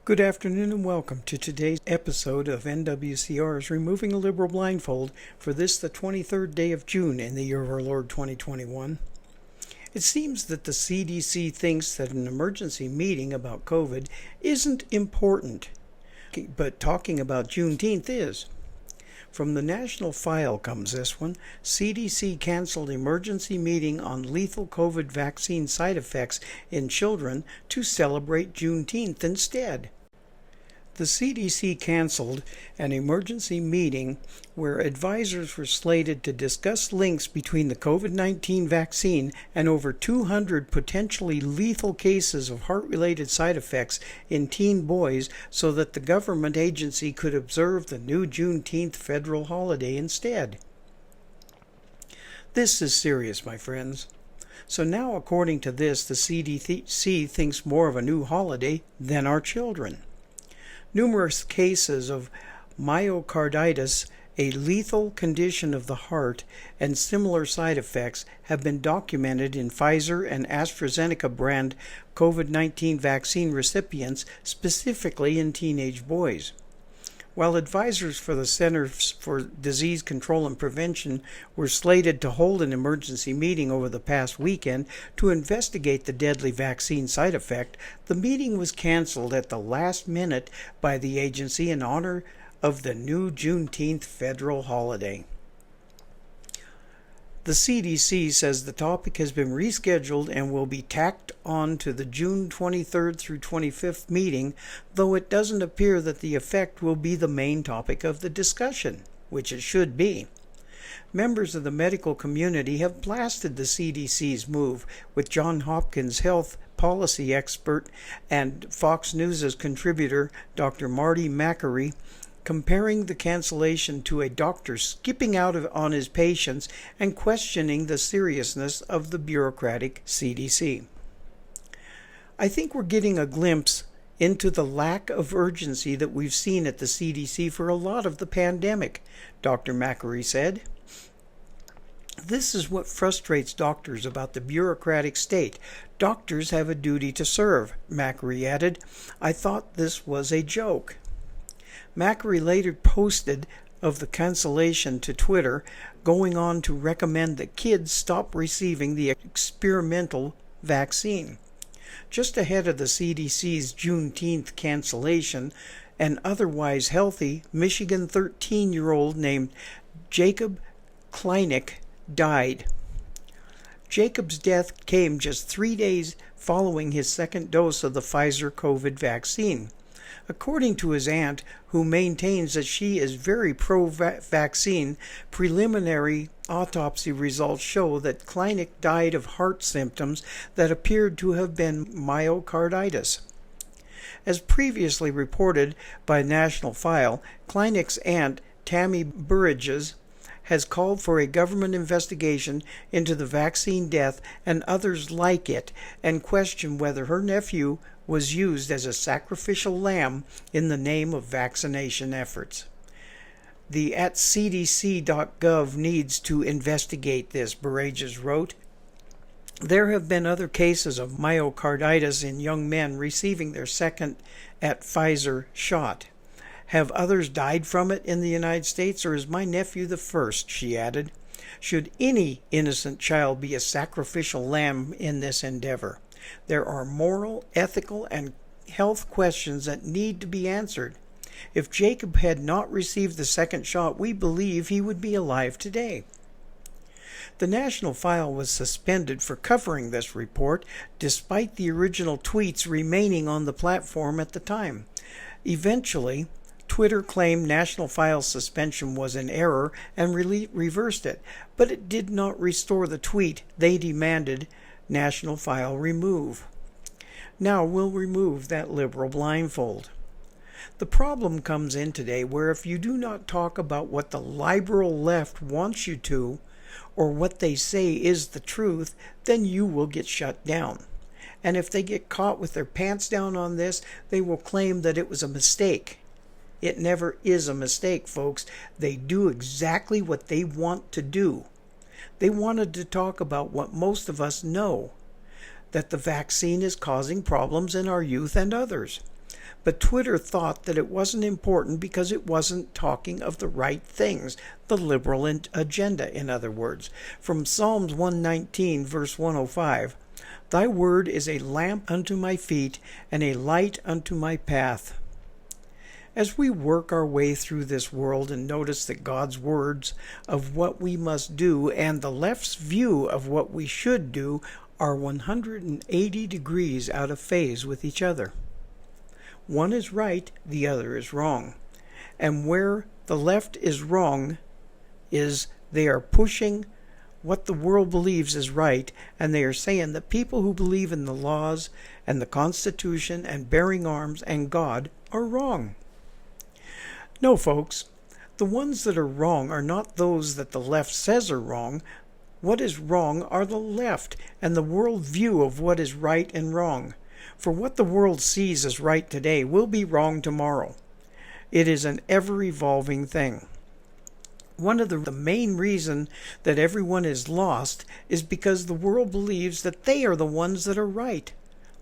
Good afternoon and welcome to today's episode of NWCR's Removing a Liberal Blindfold for this, the 23rd day of June in the year of our Lord 2021. It seems that the CDC thinks that an emergency meeting about COVID isn't important, but talking about Juneteenth is. From the National File comes this one. CDC canceled emergency meeting on lethal COVID vaccine side effects in children to celebrate Juneteenth instead. The CDC canceled an emergency meeting where advisors were slated to discuss links between the COVID-19 vaccine and over 200 potentially lethal cases of heart-related side effects in teen boys so that the government agency could observe the new Juneteenth federal holiday instead. This is serious, my friends. So now, according to this, the CDC thinks more of a new holiday than our children. Numerous cases of myocarditis, a lethal condition of the heart, and similar side effects have been documented in Pfizer and AstraZeneca brand COVID-19 vaccine recipients, specifically in teenage boys. While advisors for the Centers for Disease Control and Prevention were slated to hold an emergency meeting over the past weekend to investigate the deadly vaccine side effect, the meeting was canceled at the last minute by the agency in honor of the new Juneteenth federal holiday. The CDC says the topic has been rescheduled and will be tacked on to the June 23rd through 25th meeting, though it doesn't appear that the effect will be the main topic of the discussion, which it should be. Members of the medical community have blasted the CDC's move, with Johns Hopkins health policy expert and Fox News' contributor Dr. Marty Makary comparing the cancellation to a doctor skipping out on his patients and questioning the seriousness of the bureaucratic CDC. I think we're getting a glimpse into the lack of urgency that we've seen at the CDC for a lot of the pandemic, Dr. Makary said. This is what frustrates doctors about the bureaucratic state. Doctors have a duty to serve, Makary added. I thought this was a joke. Makary later posted of the cancellation to Twitter, going on to recommend that kids stop receiving the experimental vaccine. Just ahead of the CDC's Juneteenth cancellation, an otherwise healthy Michigan 13-year-old named Jacob Kleinig died. Jacob's death came just 3 days following his second dose of the Pfizer COVID vaccine. According to his aunt, who maintains that she is very pro-vaccine, preliminary autopsy results show that Kleinig died of heart symptoms that appeared to have been myocarditis. As previously reported by National File, Kleinig's aunt, Tammy Burridges, has called for a government investigation into the vaccine death and others like it and questioned whether her nephew was used as a sacrificial lamb in the name of vaccination efforts. The @cdc.gov needs to investigate this, Burridges wrote. There have been other cases of myocarditis in young men receiving their second Pfizer shot. Have others died from it in the United States, or is my nephew the first? She added. Should any innocent child be a sacrificial lamb in this endeavor? There are moral, ethical, and health questions that need to be answered. If Jacob had not received the second shot, we believe he would be alive today. The National File was suspended for covering this report, despite the original tweets remaining on the platform at the time. Eventually, Twitter claimed National File's suspension was an error and reversed it, but it did not restore the tweet they demanded National File remove. Now we'll remove that liberal blindfold. The problem comes in today where if you do not talk about what the liberal left wants you to, or what they say is the truth, then you will get shut down. And if they get caught with their pants down on this, they will claim that it was a mistake. It never is a mistake, folks. They do exactly what they want to do. They wanted to talk about what most of us know, that the vaccine is causing problems in our youth and others. But Twitter thought that it wasn't important because it wasn't talking of the right things, the liberal agenda, in other words. From Psalms 119, verse 105, Thy word is a lamp unto my feet and a light unto my path. As we work our way through this world and notice that God's words of what we must do and the left's view of what we should do are 180 degrees out of phase with each other. One is right, the other is wrong. And where the left is wrong is they are pushing what the world believes is right, and they are saying that people who believe in the laws and the Constitution and bearing arms and God are wrong. No, folks, the ones that are wrong are not those that the left says are wrong. What is wrong are the left and the world view of what is right and wrong. For what the world sees as right today will be wrong tomorrow. It is an ever-evolving thing. One of the main reason that everyone is lost is because the world believes that they are the ones that are right,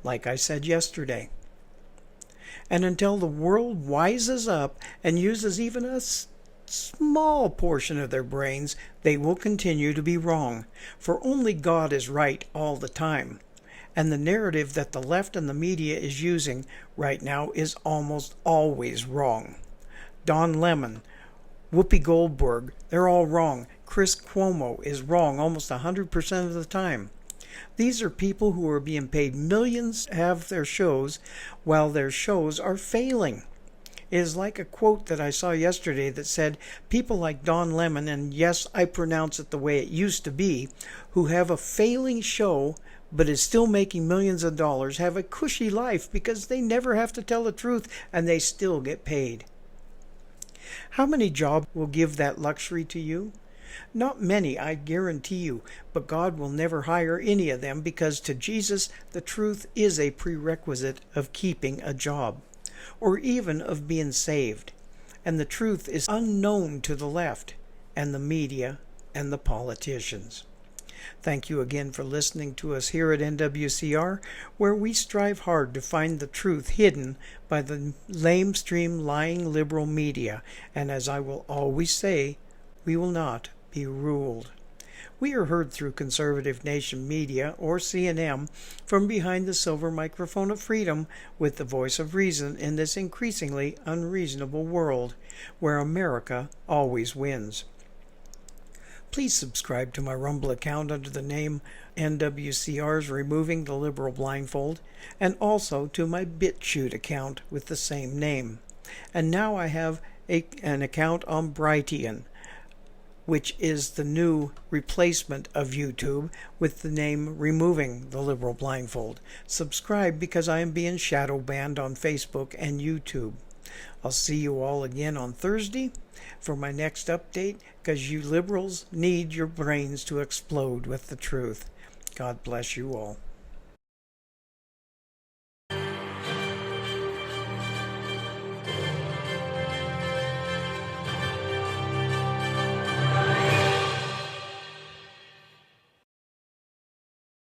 like I said yesterday. And until the world wises up and uses even a small portion of their brains, they will continue to be wrong. For only God is right all the time. And the narrative that the left and the media is using right now is almost always wrong. Don Lemon, Whoopi Goldberg, they're all wrong. Chris Cuomo is wrong almost 100% of the time. These are people who are being paid millions to have their shows while their shows are failing. It is like a quote that I saw yesterday that said, people like Don Lemon, and yes, I pronounce it the way it used to be, who have a failing show but is still making millions of dollars, have a cushy life because they never have to tell the truth and they still get paid. How many jobs will give that luxury to you? Not many, I guarantee you, but God will never hire any of them because to Jesus, the truth is a prerequisite of keeping a job, or even of being saved. And the truth is unknown to the left, and the media, and the politicians. Thank you again for listening to us here at NWCR, where we strive hard to find the truth hidden by the lamestream lying liberal media, and as I will always say, we will not be ruled. We are heard through Conservative Nation Media, or CNN, from behind the silver microphone of freedom with the voice of reason in this increasingly unreasonable world, where America always wins. Please subscribe to my Rumble account under the name NWCR's Removing the Liberal Blindfold, and also to my BitChute account with the same name. And now I have an account on Brighteon, which is the new replacement of YouTube with the name Removing the Liberal Blindfold. Subscribe because I am being shadow banned on Facebook and YouTube. I'll see you all again on Thursday for my next update, because you liberals need your brains to explode with the truth. God bless you all.